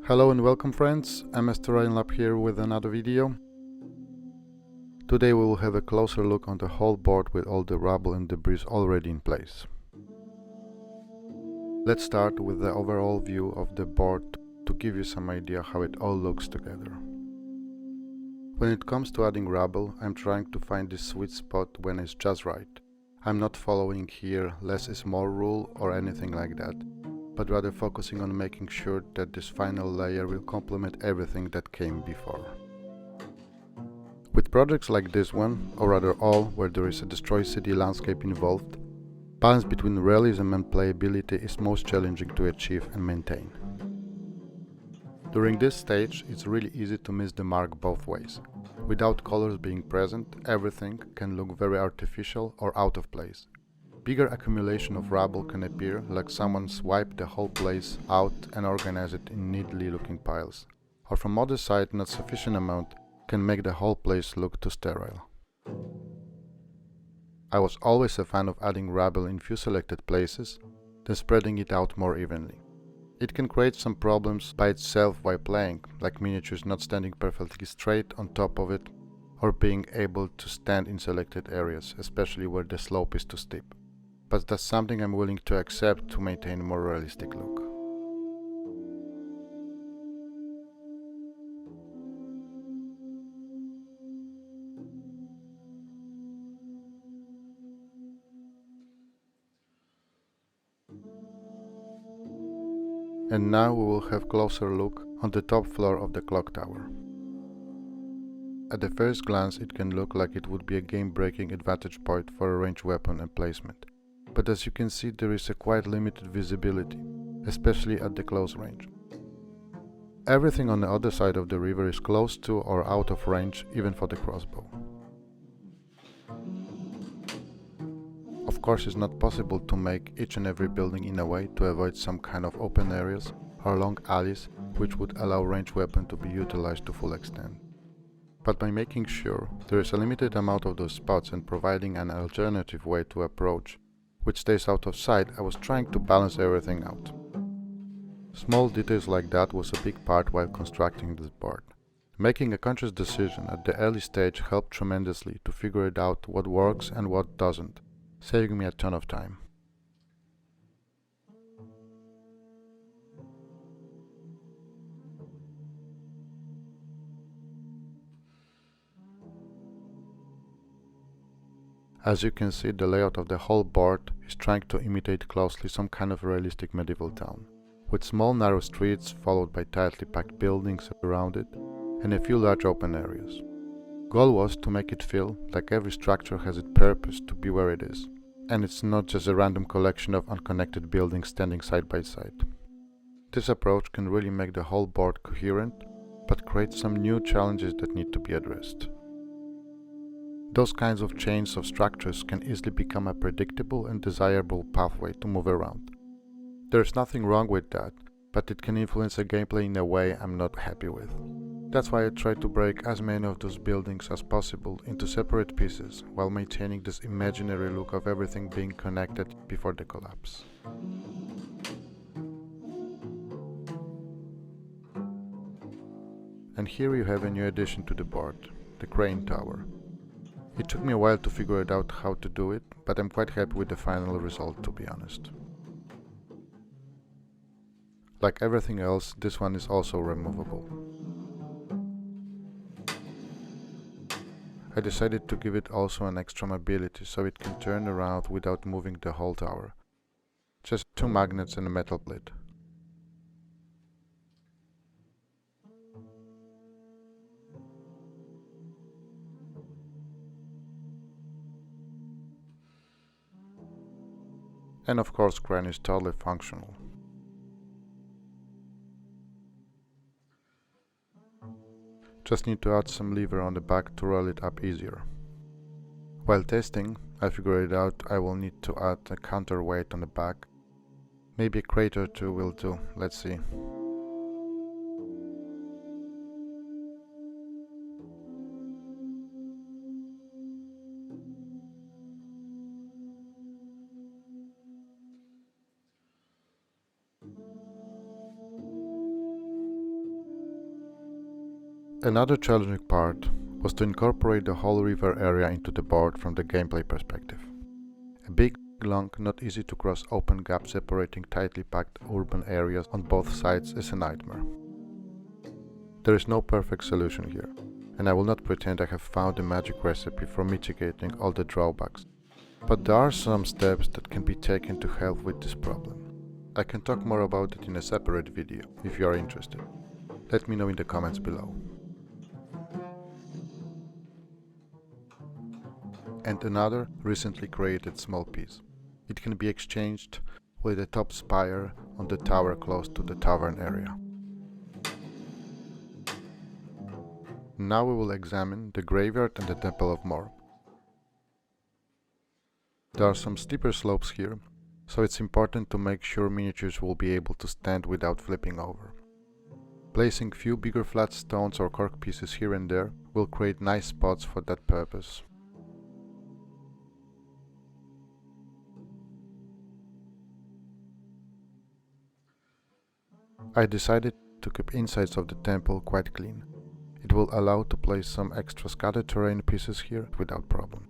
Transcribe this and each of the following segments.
Hello and welcome friends, MSTerrainLab here with another video. Today we will have a closer look on the whole board with all the rubble and debris already in place. Let's start with the overall view of the board to give you some idea how it all looks together. When it comes to adding rubble, I'm trying to find this sweet spot when it's just right. I'm not following here less is more rule or anything like that, but rather focusing on making sure that this final layer will complement everything that came before. With projects like this one, or rather all, where there is a destroyed city landscape involved, balance between realism and playability is most challenging to achieve and maintain. During this stage, it's really easy to miss the mark both ways. Without colors being present, everything can look very artificial or out of place. Bigger accumulation of rubble can appear like someone's wiped the whole place out and organized it in neatly looking piles. Or from other side, not sufficient amount can make the whole place look too sterile. I was always a fan of adding rubble in few selected places, then spreading it out more evenly. It can create some problems by itself while playing, like miniatures not standing perfectly straight on top of it, or being able to stand in selected areas, especially where the slope is too steep. But that's something I'm willing to accept to maintain a more realistic look. And now we will have a closer look on the top floor of the clock tower. At the first glance it can look like it would be a game-breaking advantage point for a ranged weapon and placement. But as you can see, there is a quite limited visibility, especially at the close range. Everything on the other side of the river is close to or out of range, even for the crossbow. Of course, it's not possible to make each and every building in a way to avoid some kind of open areas or long alleys which would allow ranged weapon to be utilized to full extent. But by making sure there is a limited amount of those spots and providing an alternative way to approach which stays out of sight, I was trying to balance everything out. Small details like that was a big part while constructing this board. Making a conscious decision at the early stage helped tremendously to figure it out what works and what doesn't, saving me a ton of time. As you can see, the layout of the whole board is trying to imitate closely some kind of realistic medieval town, with small narrow streets followed by tightly packed buildings around it and a few large open areas. Goal was to make it feel like every structure has its purpose to be where it is, and it's not just a random collection of unconnected buildings standing side by side. This approach can really make the whole board coherent, but create some new challenges that need to be addressed. Those kinds of chains of structures can easily become a predictable and desirable pathway to move around. There's nothing wrong with that, but it can influence the gameplay in a way I'm not happy with. That's why I try to break as many of those buildings as possible into separate pieces, while maintaining this imaginary look of everything being connected before the collapse. And here you have a new addition to the board, the crane tower. It took me a while to figure it out how to do it, but I'm quite happy with the final result, to be honest. Like everything else, this one is also removable. I decided to give it also an extra mobility so it can turn around without moving the whole tower. Just two magnets and a metal plate. And of course, crane is totally functional. Just need to add some lever on the back to roll it up easier. While testing, I figured out I will need to add a counterweight on the back. Maybe a crate or two will do, let's see. Another challenging part was to incorporate the whole river area into the board from the gameplay perspective. A big, long, not easy to cross open gap separating tightly packed urban areas on both sides is a nightmare. There is no perfect solution here, and I will not pretend I have found a magic recipe for mitigating all the drawbacks, but there are some steps that can be taken to help with this problem. I can talk more about it in a separate video if you are interested. Let me know in the comments below. And another recently created small piece. It can be exchanged with the top spire on the tower close to the tavern area. Now we will examine the graveyard and the Temple of Mor. There are some steeper slopes here, so it's important to make sure miniatures will be able to stand without flipping over. Placing few bigger flat stones or cork pieces here and there will create nice spots for that purpose. I decided to keep insides of the temple quite clean. It will allow to place some extra scattered terrain pieces here without problem.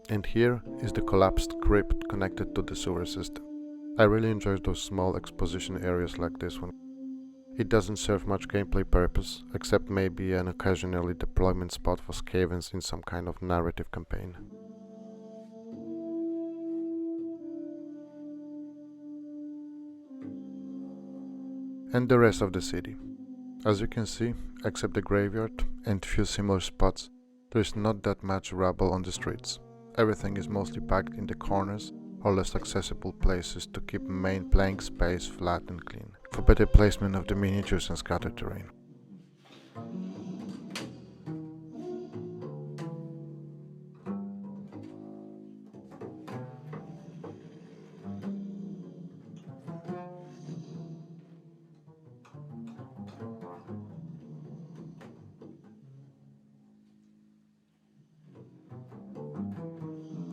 And here is the collapsed crypt connected to the sewer system. I really enjoy those small exposition areas like this one. It doesn't serve much gameplay purpose, except maybe an occasionally deployment spot for scavens in some kind of narrative campaign. And the rest of the city. As you can see, except the graveyard and few similar spots, there is not that much rubble on the streets. Everything is mostly packed in the corners or less accessible places to keep main playing space flat and clean, for better placement of the miniatures and scattered terrain.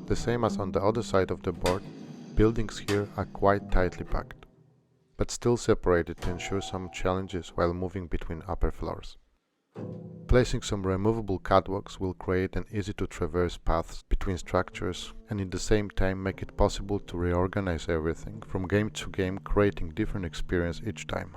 The same as on the other side of the board, buildings here are quite tightly packed, but still separated to ensure some challenges while moving between upper floors. Placing some removable catwalks will create an easy to traverse paths between structures and at the same time make it possible to reorganize everything from game to game, creating different experience each time.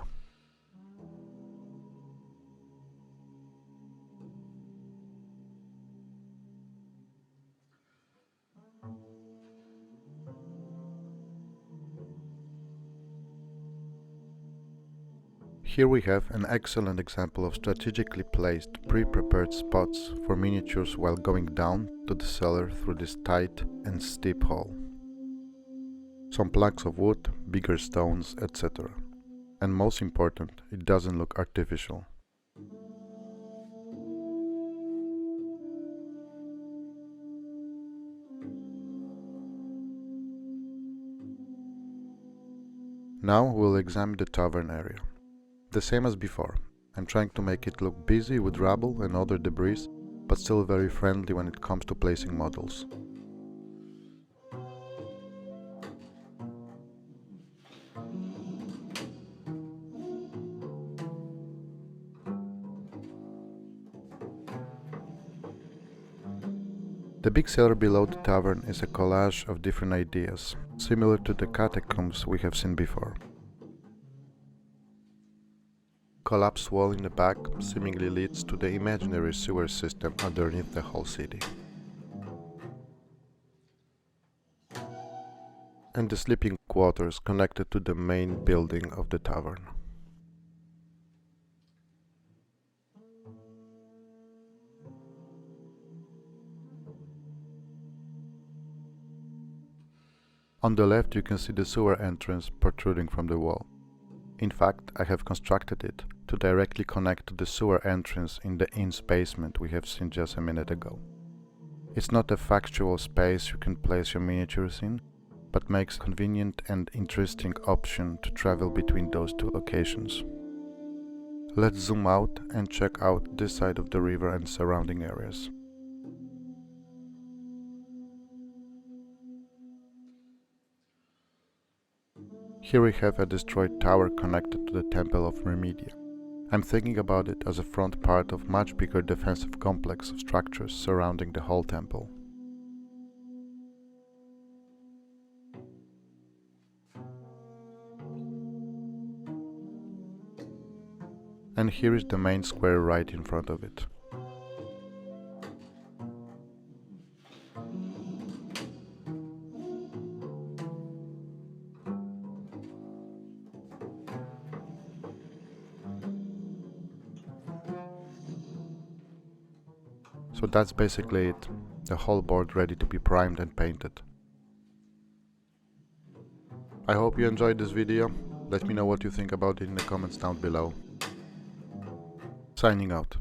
Here we have an excellent example of strategically placed, pre-prepared spots for miniatures while going down to the cellar through this tight and steep hall. Some planks of wood, bigger stones, etc. And most important, it doesn't look artificial. Now we'll examine the tavern area. The same as before, I'm trying to make it look busy with rubble and other debris, but still very friendly when it comes to placing models. The big cellar below the tavern is a collage of different ideas, similar to the catacombs we have seen before. Collapsed wall in the back seemingly leads to the imaginary sewer system underneath the whole city. And the sleeping quarters connected to the main building of the tavern. On the left you can see the sewer entrance protruding from the wall. In fact, I have constructed it to directly connect to the sewer entrance in the inn's basement we have seen just a minute ago. It's not a factual space you can place your miniatures in, but makes a convenient and interesting option to travel between those two locations. Let's zoom out and check out this side of the river and surrounding areas. Here we have a destroyed tower connected to the temple of Remedia. I'm thinking about it as a front part of much bigger defensive complex of structures surrounding the whole temple. And here is the main square right in front of it. So that's basically it, the whole board ready to be primed and painted. I hope you enjoyed this video. Let me know what you think about it in the comments down below. Signing out.